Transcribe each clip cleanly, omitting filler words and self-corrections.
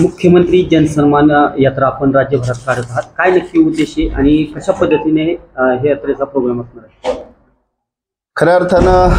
मुख्यमंत्री जनसन्मान यात्रा आपण राज्यभरात काढत आहात, काय नक्की उद्देश आहे आणि कशा पद्धतीने हे यात्रेचा प्रोग्राम असणार आहे? खऱ्या अर्थानं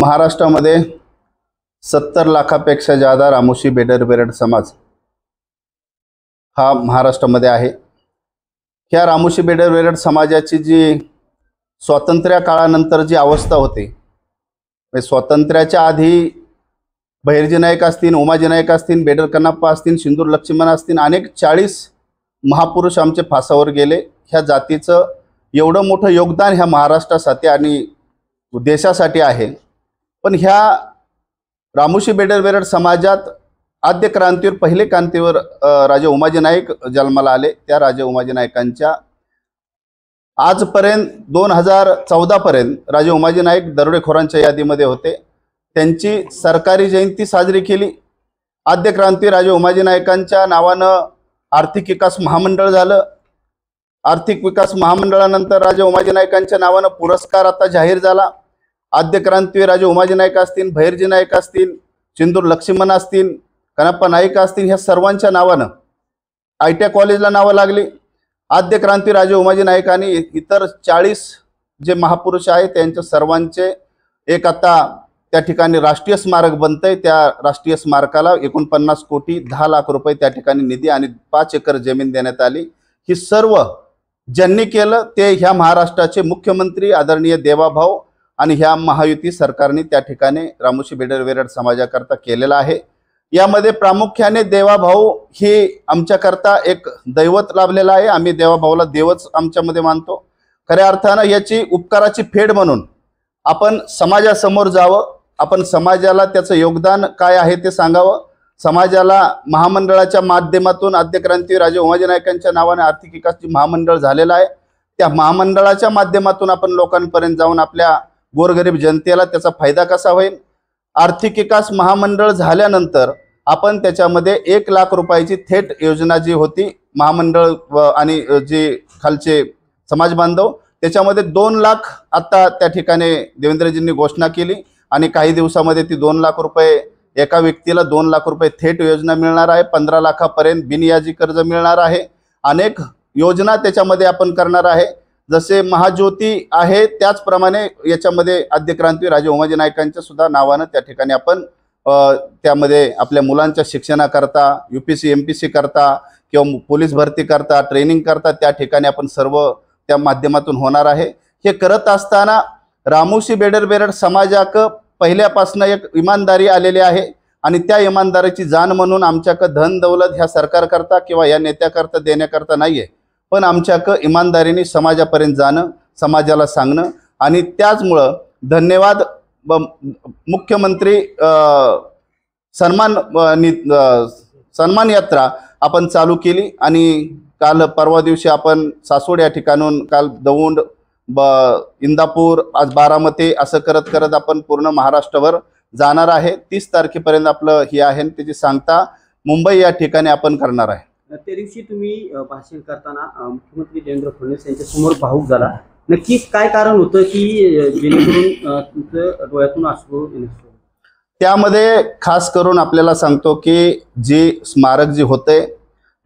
महाराष्ट्रामध्ये 70 लाखापेक्षा जादा रामोशी बेडर बेरड समाज हा महाराष्ट्रामध्ये आहे। ह्या रामोशी बेडर बेरड समाजाची जी स्वातंत्र्य काळानंतर जी अवस्था होती, स्वातंत्र्याच्या आधी बहिर्जी नाईक असतील, उमाजी नाईक असतील, बेडर कन्नप्पा असतील, सिंदूर लक्ष्मण असतील, अनेक 40 महापुरुष आमचे फासावर गेले। ह्या जातीचं एवढं मोठं योगदान ह्या महाराष्ट्रासाठी आणि देशासाठी आहे। पण ह्या रामोशी बेडर बेरड समाजात आद्य क्रांतीवर पहिले क्रांतीवर राजे उमाजी नाईक जन्माला आले। त्या राजे उमाजी नाईकांच्या आजपर्यंत 2014 पर्यंत राजे उमाजी नाईक दरोडेखोरांच्या यादीमध्ये होते। त्यांची सरकारी जयंती साजरी केली। आद्य क्रांती राजे उमाजी नाईकांच्या नावानं आर्थिक विकास महामंडळ झालं। आर्थिक विकास महामंडळानंतर राजे उमाजी नाईकांच्या नावानं पुरस्कार आता जाहीर झाला। आद्य क्रांती राजे उमाजी नाईक असतील, बहिर्जी नाईक असतील, सिंदूर लक्ष्मण असतील, कन्नप्पा नाईक असतील, ह्या सर्वांच्या नावानं ITI कॉलेजला नावं लागली। आद्य क्रांती राजे उमाजी नाईक आणि इतर 40 जे महापुरुष आहेत त्यांच्या सर्वांचे एक आता त्या ठिकाणी राष्ट्रीय स्मारक बनतंय। त्या राष्ट्रीय स्मारकाला 49 कोटी 10 लाख रुपये त्या ठिकाणी निधी आणि 5 एकर जमीन देण्यात आली। ही सर्व ज्यांनी केलं ते ह्या महाराष्ट्राचे मुख्यमंत्री आदरणीय देवाभाऊ आणि ह्या महायुती सरकारने त्या ठिकाणी रामोशी बेडर बेरड समाजाकरता केलेला आहे। यामध्ये प्रामुख्याने देवाभाऊ ही आमच्याकरता एक दैवत लाभलेला आहे। आम्ही देवाभाऊला देवच आमच्यामध्ये मानतो। खऱ्या अर्थानं याची उपकाराची फेड म्हणून आपण समाजासमोर जावं, आपण समाजाला त्याचं योगदान काय आहे ते सांगावं। समाजाला महामंडळाच्या माध्यमातून आद्य क्रांती राजे उमाजी नाईकांच्या नावाने आर्थिक विकास महामंडळ झालेला आहे, त्या महामंडळाच्या माध्यमातून आपण लोकांपर्यंत जाऊन आपल्या गोरगरीब जनतेला त्याचा फायदा कसा होईल। आर्थिक विकास महामंडळ झाल्यानंतर आपण त्याच्यामध्ये 1 लाख रुपयाची थेट योजना जी होती महामंडळ आणि जे खालचे समाज बांधव, त्याच्यामध्ये 2 लाख आता त्या ठिकाणी देवेंद्रजींनी घोषणा केली आणि काही दिवसामध्ये ती 2 लाख रुपये एका व्यक्तीला 2 लाख रुपये थेट योजना मिळणार आहे। 15 लाखापर्यंत बिनयाजी कर्ज मिळणार आहे। अनेक योजना त्याच्यामध्ये आपण करणार आहे। जसे महाज्योती आहे त्याचप्रमाणे याच्यामध्ये आद्य क्रांती राजे उमाजी नाईकांच्या सुद्धा नावानं त्या ठिकाणी आपण त्यामध्ये आपल्या मुलांच्या शिक्षणाकरता, UPSC MPSC करता किंवा पोलीस भरती करता, ट्रेनिंग करता त्या ठिकाणी आपण सर्व त्या माध्यमातून होणार आहे। हे करत असताना रामोशी बेडर बेरड समाजाक पहिल्यापासून एक इमानदारी आलेली आहे आणि त्या इमानदारीची जाण म्हणून आमच्याक धन दौलत ह्या सरकारकरता किंवा या नेत्याकरता देण्याकरता नाहीये, पण आमच्याक इमानदारीने समाजापर्यंत जाणं, समाजाला सांगणं आणि त्याचमुळं धन्यवाद मुख्यमंत्री सन्मान यात्रा आपण चालू केली आणि काल परवा दिवशी आपण सासवड या ठिकाणून काल दौंड, इंदापूर, आज बारामती असं करत करत आपण पूर्ण महाराष्ट्रभर जाणार आहे। 30 तारखेपर्यंत आपलं हे आहे, त्याची सांगता मुंबई या ठिकाणी आपण करणार आहे। त्या दिवशी तुम्ही भाषण करताना मुख्यमंत्री देवेंद्र फडणवीस यांच्या समोर भावूक झाला, नक्की काय कारण होतं की जेणेकरून तुमचं डोळ्यातून अश्रू येणं सुरू झालं? त्यामध्ये खास करून आपल्याला सांगतो की जी स्मारक जी होते,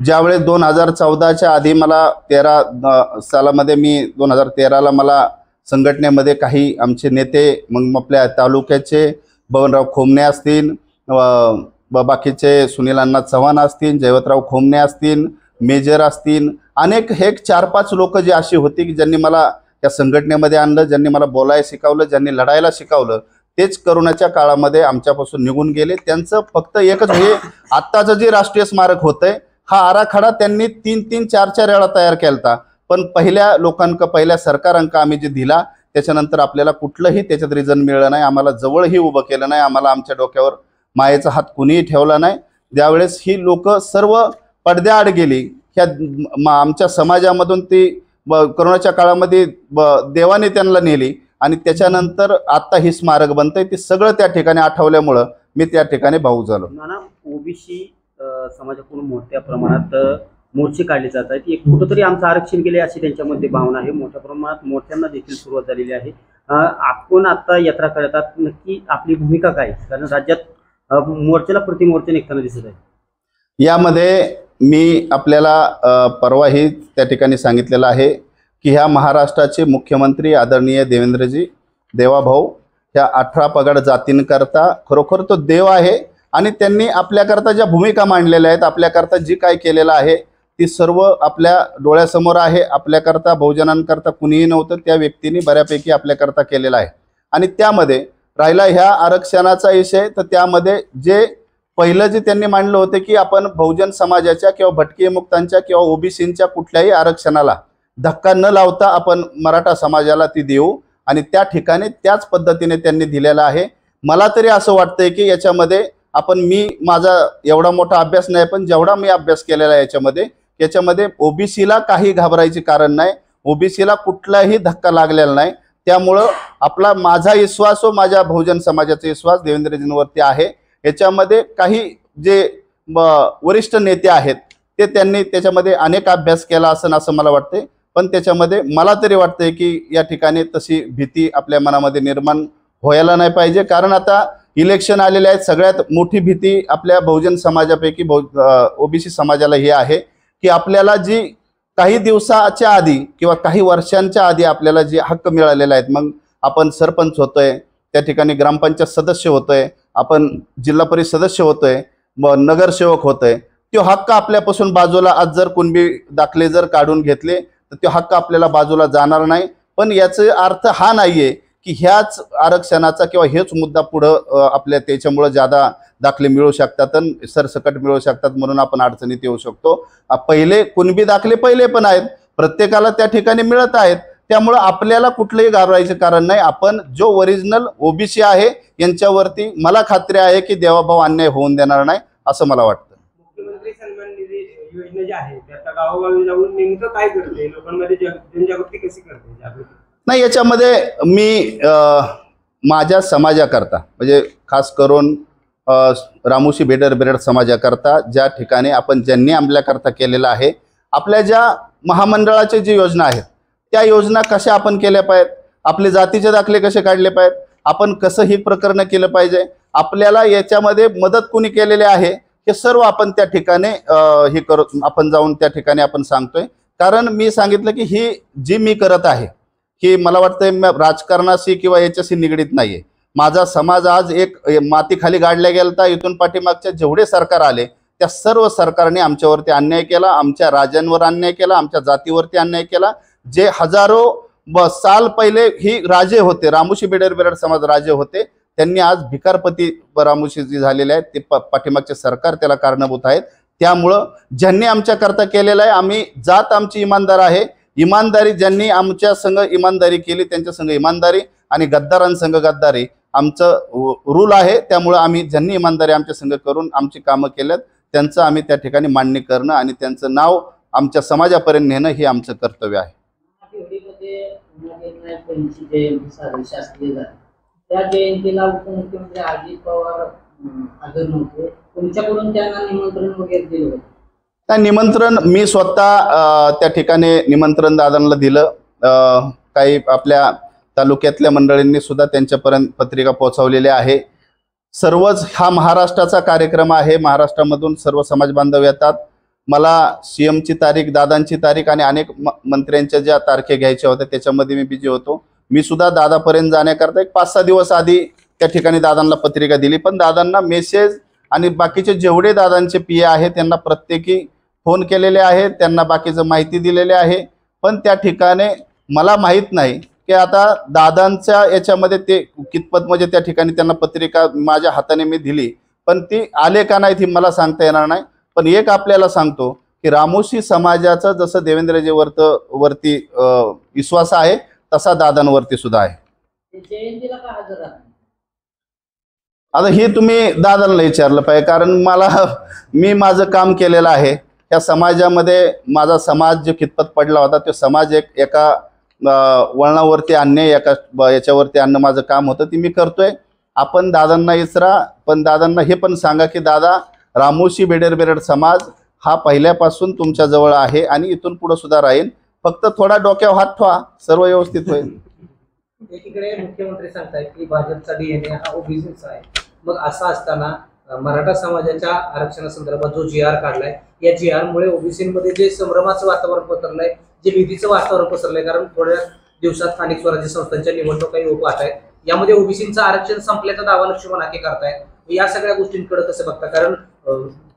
ज्यावेळेस 2014च्या आधी मला 13 सालामध्ये मी 2013ला मला संघटनेमध्ये काही आमचे नेते, मग आपल्या तालुक्याचे बबनराव खोमणे असतील, बाकीचे सुनील अण्णा चव्हाण असतील, जयवंतराव खोमणे असतील, मेजर असतील, अनेक हे 4-5 लोक जी अशी होती की ज्यांनी मला त्या संघटनेमध्ये आणलं, ज्यांनी मला बोलायला शिकवलं, ज्यांनी लढायला शिकवलं, तेच करोनाच्या काळामध्ये आमच्यापासून निघून गेले. त्यांचं फक्त एकच हे आत्ताचं जे राष्ट्रीय स्मारक होतंय, हा आराखडा त्यांनी 3-3, 4-4 वेळा तयार केला, पण पहिल्या सरकारांका आम्ही जे दिला त्याच्यानंतर आपल्याला कुठलंही त्याच्यात रिझन मिळलं नाही. आम्हाला जवळही उभं केलं नाही, आम्हाला आमच्या डोक्यावर मायेचा हात कुणीही ठेवला नाही. ज्यावेळेस ही लोक सर्व पडद्याआड गेली, ह्या आमच्या समाजामधून ती करोनाच्या काळामध्ये देवाने त्यांना नेली आणि त्याच्यानंतर आता ही स्मारक बनतंय. ते सगळं त्या ठिकाणी आठवल्यामुळं मी त्या ठिकाणी भावूक झालो. नाना, ओबीसी समाजाकडून मोठ्या प्रमाणात मोर्चे काढले जात आहेत. एक कुठंतरी आमचं आरक्षण गेले अशी त्यांच्यामध्ये भावना आहे. मोठ्या प्रमाणात मोर्चांना देखील सुरुवात झालेली आहे. आपण आता यात्रा करतात, नक्की आपली भूमिका काय? कारण राज्यात मोर्चाला प्रतिमोर्चा निघताना दिसत आहे. यामध्ये मी आपल्याला परवाही त्या ठिकाणी सांगितलेलं आहे की ह्या महाराष्ट्राचे मुख्यमंत्री आदरणीय देवाभाऊ ह्या 18 पगड जातींकरता खरोखर तो देव आहे आणि त्यांनी आपल्याकरता ज्या भूमिका मांडलेल्या आहेत, आपल्याकरता जी काय केलेलं आहे ती सर्व आपल्या डोळ्यासमोर आहे. आपल्याकरता बहुजनांकरता कुणीही नव्हतं, त्या व्यक्तीने बऱ्यापैकी आपल्याकरता केलेलं आहे. आणि त्यामध्ये राहिला ह्या आरक्षणाचा विषय, तर त्यामध्ये जे पहिलं जे त्यांनी मांडलं होतं की आपण बहुजन समाजाच्या किंवा भटके मुक्तांच्या किंवा ओबीसींच्या कुठल्याही आरक्षणाला धक्का न लावता आपण मराठा समाजाला ती देऊ, आणि त्या ठिकाणी त्याच पद्धतीने त्यांनी दिलेलं आहे. मला तरी असं वाटतंय की याच्यामध्ये माझा एवढा मोठा अभ्यास नाही, पण जेवढा मी अभ्यास केलेला आहे याच्यामध्ये ओबीसीला काही घाबरायचे कारण नाही, ओबीसीला कुठलाही धक्का लागलेला नाही. त्यामुळं माझा विश्वास व माझ्या बहुजन समाजाचा विश्वास देवेंद्रजींवरती आहे. याच्यामध्ये काही जे वरिष्ठ नेते आहेत ते त्यांनी त्याच्यामध्ये अनेक अभ्यास केला असं मला वाटते, पण त्याच्यामध्ये मला तरी वाटतंय की या ठिकाणी तशी भीती आपल्या मनामध्ये निर्माण व्हायला नाही पाहिजे. कारण आता इलेक्शन आलेले आहेत. सगळ्यात मोठी भीती आपल्या बहुजन समाजापैकी ओबीसी समाजाला ही आहे की आपल्याला जी काही दिवसाच्या आधी किंवा काही वर्षांच्या आधी आपल्याला जे हक्क मिळालेले आहेत, मग आपण सरपंच होतोय, त्या ठिकाणी ग्रामपंचायत सदस्य होतोय, आपण जिल्हा परिषद सदस्य होतोय, नगरसेवक होतोय, तो हक्क आपल्यापासून बाजूला आज जर कुणबी दाखले जर काढून घेतले तर तो हक्क आपल्याला बाजूला जाणार नाही. पण याचा अर्थ हा नाहीये की ह्याच आरक्षणाचा किंवा हेच मुद्दा पुढं आपल्या त्याच्यामुळं ज्यादा दाखले मिळू शकतात आणि सरसकट मिळू शकतात म्हणून आपण अडचणीत येऊ शकतो. पहिले कुणबी दाखले पहिले पण आहेत, प्रत्येकाला त्या ठिकाणी मिळत आहेत. त्यामुळं आपल्याला कुठलंही घाबरायचं कारण नाही. आपण जो ओरिजिनल ओबीसी आहे यांच्यावरती मला खात्री आहे की देवाभाऊ अन्याय होऊन देणार नाही असं मला वाटतं. मुख्यमंत्री सन्मान निधी योजना जी आहे त्याचा गावोगावी जाऊन नेमकं काय करते, लोकांमध्ये जनजागृती कशी करते, जागृती नाही, याच्यामध्ये मी माझ्या समाजाकरता म्हणजे खास करून रामोशी बेडर समाजाकरता ज्या ठिकाणी ज्यांनी आपल्याकरता केलेलं आहे, आपल्या ज्या महामंडळाच्या जी योजना आहेत त्या योजना कशा आपण केल्या पाहिजेत, आपले जातीचे दाखले कसे काढले पाहिजेत, आपण कसं ही प्रकरणं केलं पाहिजे, आपल्याला याच्यामध्ये मदत कोणी केलेली आहे हे सर्व आपण त्या ठिकाणी हे करत आपण जाऊन त्या ठिकाणी आपण सांगतोय. कारण मी सांगितलं की ही जी मी करत आहे ही मला वाटतं राजकारणाशी किंवा याच्याशी निगडीत नाहीये. माझा समाज आज एक मातीखाली गाडल्या गेलता. इथून पाठीमागच्या जेवढे सरकार आले त्या सर्व सरकारने आमच्यावरती अन्याय केला, आमच्या राजांवर अन्याय केला, आमच्या जातीवरती अन्याय केला. जे हजारो साल पहिले ही राजे होते, रामोशी बेडर समाज राजे होते, त्यांनी आज भिकारपती रामोशी जी झालेले आहेत ते पाठीमागचे सरकार त्याला कारणीभूत आहेत. त्यामुळं ज्यांनी आमच्याकरता केलेलं आहे, आम्ही जात आमची इमानदार आहे, इमानदारी ज्यांनी आमच्या संघ इमानदारी केली त्यांच्या संघ इमानदारी आणि गद्दारांसंघ गद्दारी आमचं रूल आहे. त्यामुळं आम्ही ज्यांनी इमानदारी आमच्या संघ करून आमची कामं केल्यात त्यांचं आम्ही त्या ठिकाणी मांडणी करणं आणि त्यांचं नाव आमच्या समाजापर्यंत नेणं हे आमचं कर्तव्य आहे. त्या जयंतीला उपमुख्यमंत्री अजित पवार हजर नव्हते, तुमच्याकडून त्यांना निमंत्रण वगैरे दिलं होतं? त्या निमंत्रण मी स्वतः त्या ठिकाणी निमंत्रण दादांना दिलं. काही आपल्या तालुक्यातल्या मंडळींनी सुद्धा त्यांच्यापर्यंत पत्रिका पोहोचवलेल्या आहे. सर्वच हा महाराष्ट्राचा कार्यक्रम आहे. महाराष्ट्रामधून सर्व समाज बांधव येतात. मला CMची तारीख, दादांची तारीख आणि अनेक मंत्र्यांच्या ज्या तारखे घ्यायच्या होत्या त्याच्यामध्ये मी बिझी होतो. मी सुद्धा दादापर्यंत जाण्याकरता एक 5-6 दिवस आधी त्या ठिकाणी दादांना पत्रिका दिली, पण दादांना मेसेज आणि बाकीचे जेवढे दादांचे PA आहेत त्यांना प्रत्येकी फोन केलेले आहेत, त्यांना बाकीचं माहिती दिलेली आहे. पण त्या ठिकाणी मला माहीत नाही की आता दादांच्या याच्यामध्ये ते कितपत, म्हणजे त्या ठिकाणी त्यांना पत्रिका माझ्या हाताने मी दिली, पण ती आले का नाही ती मला सांगता येणार नाही. पण एक आपल्याला सांगतो की रामोशी समाजाचं जसं देवेंद्रजी वरती विश्वास आहे तसा दादांवरती सुद्धा आहे. जयंतीला का हजर राहत? आता हे तुम्ही दादांना विचारलं पाहिजे, कारण मी माझं काम केलेलं आहे. त्या समाजामध्ये माझा समाज जो कितपत पडला होता तो समाज एका वळणावरती आणणे, एका याच्यावरती आणणं माझं काम होतं, ते मी करतोय. आपण दादांना विचारा, पण दादांना हे पण सांगा की दादा, रामोशी बेडर समाज हा पहिल्यापासून तुमच्या जवळ आहे आणि इथून पुढे सुद्धा राहील. फक्त थोडा डोक्यावर हात ठेवा, सर्व व्यवस्थित होईल. एकीकडे मुख्यमंत्री सांगतायत की भाजपचा DNA हा ओबीसीचा आहे. मग असं असताना मराठा समाजाच्या आरक्षणासंदर्भात जो GR काढलाय, या GR मुळे ओबीसीमध्ये जे संभ्रमाचं वातावरण पसरलंय, जे भीतीचं वातावरण पसरलंय, कारण थोड्या दिवसात स्थानिक स्वराज्य संस्थांच्या निवडणुका येऊ पाहत आहेत. यामध्ये ओबीसीचं आरक्षण संपल्याचा दावा लक्ष्मण हाके करतायत. या सगळ्या गोष्टींकडे कसं बघता? कारण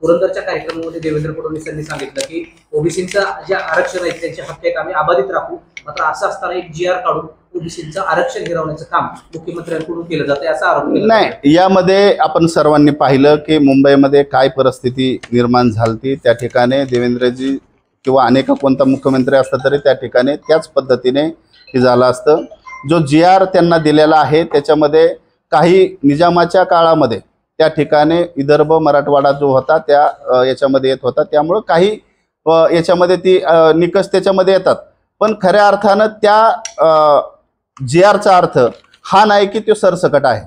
पुरंदरच्या कार्यक्रमामध्ये देवेंद्र फडणवीस यांनी सांगितलं की ओबीसीचं जे आरक्षण आहे त्यांचे हक्क आहेत आम्ही अबाधित राखू. मात्र असं असताना एक GR काढून ओबीसीचं आरक्षण हिरावण्याचं काम मुख्यमंत्र्यांकडून केलं जाते असा आरोप केला. नाही, यामध्ये आपण सर्वांनी पाहिलं की मुंबईमध्ये काय परिस्थिती निर्माण झाली. त्या ठिकाणी देवेंद्रजी किंवा अनेक कोणता मुख्यमंत्री असला तरी त्या ठिकाणी त्याच पद्धतीने हे झालं असतं. जो GR त्यांना दिलेला आहे त्याच्यामध्ये काही निजामाच्या काळामध्ये त्या ठिकाणी विदर्भ मराठवाडा जो होता त्या याच्यामध्ये येत होता, त्यामुळं काही याच्यामध्ये ती निकष त्याच्यामध्ये येतात. पण खऱ्या अर्थानं त्या GRचा अर्थ हा नाही की तो सरसकट आहे.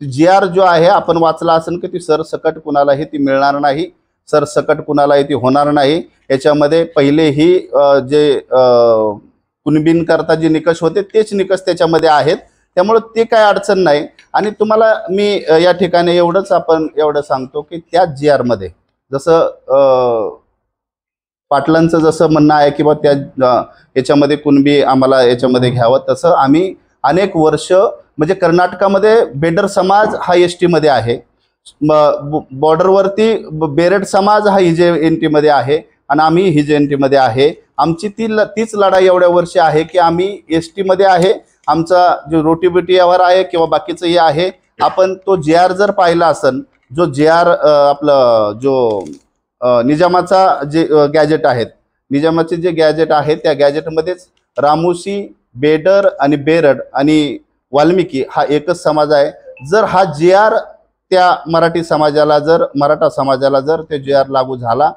GR जो आहे आपण वाचला असेल की ती सरसकट कुणालाही ती मिळणार नाही, सरसकट कुणालाही ती होणार नाही. याच्यामध्ये पहिलेही जे कुणबींकरता जे निकष होते तेच निकष त्याच्यामध्ये आहेत, त्यामुळे ते काय अडचण नाही. आणि तुम्हाला मी या ठिकाणी एवढं सांगतो की त्या GR मध्ये जसं पाटलांचं जसं म्हणणं आहे की बा त्या याच्यामध्ये कुणबी आम्हाला याच्यामध्ये घ्यावं, तसं आम्ही अनेक वर्ष म्हणजे कर्नाटकामध्ये बेडर समाज हा ST मध्ये आहे, बॉर्डरवरती बेरड समाज हा HJNT मध्ये आहे आणि आम्ही HJNT मध्ये आहे. आमची तीच लढाई एवढ्या वर्ष आहे की आम्ही ST मध्ये आहे. आमचा जो रोटीबिटी यावर आहे किंवा बाकीचं हे आहे. आपण तो GR जर पाहिला असेल, जो GR आपलं जो निजामाचा जे गॅजेट आहेत, निजामाचे जे गॅजेट आहेत त्या गॅजेटमध्येच रामोशी, बेडर आणि बेरड आणि वाल्मिकी हा एकच समाज आहे. जर हा GR त्या मराठा समाजाला जर ते GR लागू झाला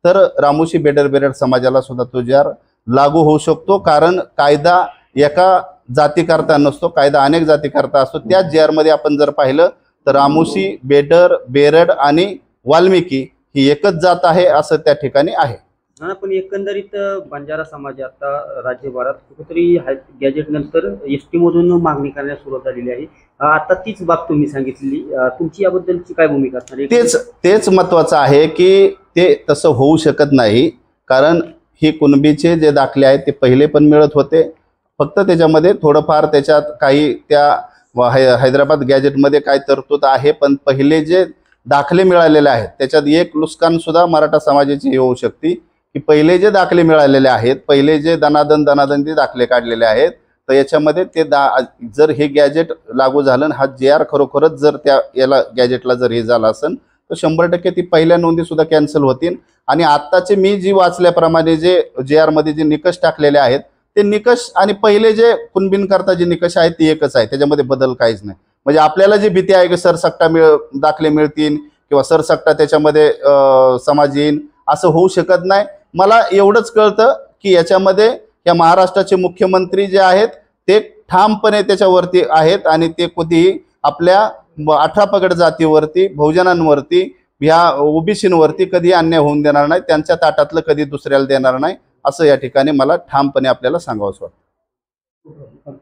तर रामोशी, बेरड समाजाला सुद्धा तो GR लागू होऊ शकतो. कारण कायदा एका जातीकरता नसतो, कायदा अनेक जातीकरता असतो. त्या GR मध्ये आपण जर पाहिलं तर रामोशी, बेरड आणि वाल्मिकी ही एकच जात आहे असं त्या ठिकाणी आहे. पण एकंदरीत बंजारा समाज आता राज्यभरात कुठेतरी गॅजेट नंतर ST मधून मागणी करण्यास सुरुवात झालेली आहे. आता तीच बाब तुम्ही सांगितलेली, तुमची याबद्दलची काय भूमिका असणार? तेच महत्वाचं आहे की ते तसं होऊ शकत नाही. कारण ही कुणबीचे जे दाखले आहेत ते पहिले पण मिळत होते, फक्त त्याच्यामध्ये थोडंफार त्याच्यात काही त्या हैदराबाद गॅजेटमध्ये काय तरतूद आहे. पण पहिले जे दाखले मिळालेले आहेत त्याच्यात एक नुकसान सुद्धा मराठा समाजाची होऊ शकते की पहिले जे दाखले मिळालेले आहेत, पहिले जे दनादन ते दाखले काढलेले आहेत, तर याच्यामध्ये ते जर हे गॅजेट लागू झालं, हा GR खरोखरच जर त्या याला गॅजेटला जर हे झालं असेल तर 100% ती पहिल्या नोंदी सुद्धा कॅन्सल होतील. आणि आत्ताचे मी जी वाचल्याप्रमाणे जे GR मध्ये जे निकष टाकलेले आहेत ते निकष आणि पहिले जे कुणबींकरता जे निकष आहेत ते एकच आहे, त्याच्यामध्ये बदल काहीच नाही. म्हणजे आपल्याला जी भीती आहे की सरसकटा दाखले मिळतील किंवा सरसकटा त्याच्यामध्ये समाज येईल, असं होऊ शकत नाही. मला एवढंच कळतं की याच्यामध्ये या महाराष्ट्राचे मुख्यमंत्री जे आहेत ते ठामपणे त्याच्यावरती आहेत आणि ते कधीही आपल्या 18 पगड जातीवरती, बहुजनांवरती, ह्या ओबीसींवरती कधी अन्याय होऊन देणार नाही, त्यांच्या ताटातलं कधी दुसऱ्याला देणार नाही, असं या ठिकाणी मला ठामपणे आपल्याला सांगावंच वाटतं. कुठून